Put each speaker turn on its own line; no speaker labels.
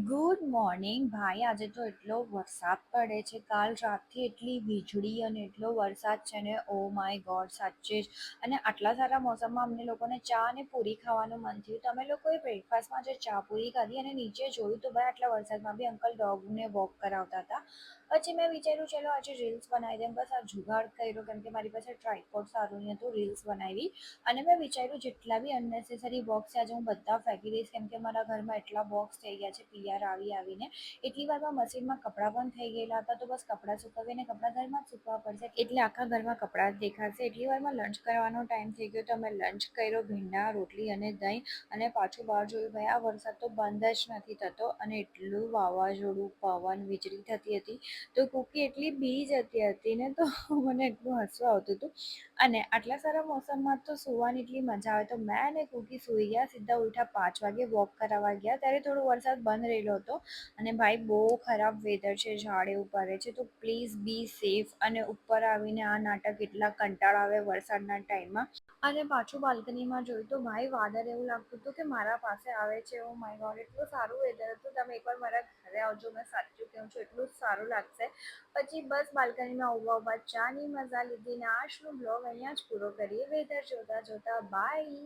Good morning ભાઈ. આજે તો એટલો વરસાદ પડે છે. કાલ રાતથી એટલી વીજળી અને એટલો વરસાદ છે ને, ઓ માય ગોડ, સાચે જ. અને આટલા સારા મોસમમાં અમને લોકોને ચા અને પૂરી ખાવાનું મન થયું. તમે લોકોએ બ્રેકફાસ્ટમાં જે ચા પૂરી ખાધી અને નીચે જોયું તો ભાઈ આટલા વરસાદમાં બી અંકલ ડોગને વોક કરાવતા હતા. પછી મેં વિચાર્યું ચલો આજે રીલ્સ બનાવી દઉં. બસ આ જુગાડ કર્યો કેમ કે મારી પાસે ટ્રાયપોડ સારું નહીં હતું. રીલ્સ બનાવી અને મેં વિચાર્યું જેટલા બી અનનેસેસરી બોક્સ છે આજે હું બધા ફેંકી દઈશ કેમ કે મારા ઘરમાં એટલા બોક્સ થઈ ગયા છે પીઆર આવીને. એટલી વારમાં મશીનમાં કપડાં પણ થઈ ગયેલા હતા તો બસ કપડાં સુકવીને કપડાં ઘરમાં જ સૂકવવા પડશે એટલે આખા ઘરમાં કપડાં જ દેખાશે. એટલી વારમાં લંચ કરવાનો ટાઈમ થઈ ગયો તો અમે લંચ કર્યો, ભીંડા, રોટલી અને દહીં. અને પાછું બહાર જોયું ભાઈ આ વરસાદ તો બંધ જ નથી થતો અને એટલું વાવાઝોડું, પવન, વીજળી થતી હતી તો કૂકી એટલી બી જતી હતી ને તો મને એટલું હસવું આવતું હતું. અને આટલા સારા મોસમમાં તો સૂવાની એટલી મજા આવે તો મેં અને કૂકી સૂઈ ગયા. સીધા ઉઠા 5 વાગે વોક કરાવવા ગયા ત્યારે થોડો વરસાદ બંધ રહેલો હતો. અને ભાઈ બહુ ખરાબ વેધર છે, ઝાડ એવું પડે છે તો પ્લીઝ બી સેફ. અને ઉપર આવીને આ નાટક એટલા કંટાળ આવે વરસાદના ટાઈમમાં. અને પાછું બાલ્કનીમાં જોયું તો ભાઈ વાદળ એવું લાગતું હતું કે મારા પાસે આવે છે. ઓ માય ગોડ, એટલું સારું વેધર હતું. તમે એકવાર મારા ઘરે આવજો, મેં સાચું કહું છું એટલું જ સારું લાગશે. પછી બસ બાલ્કનીમાં ઊભા ચાની મજા લીધી ને આજનો બ્લોગ અહીંયા જ પૂરો કરીએ વેધર જોતા જોતા. બાય.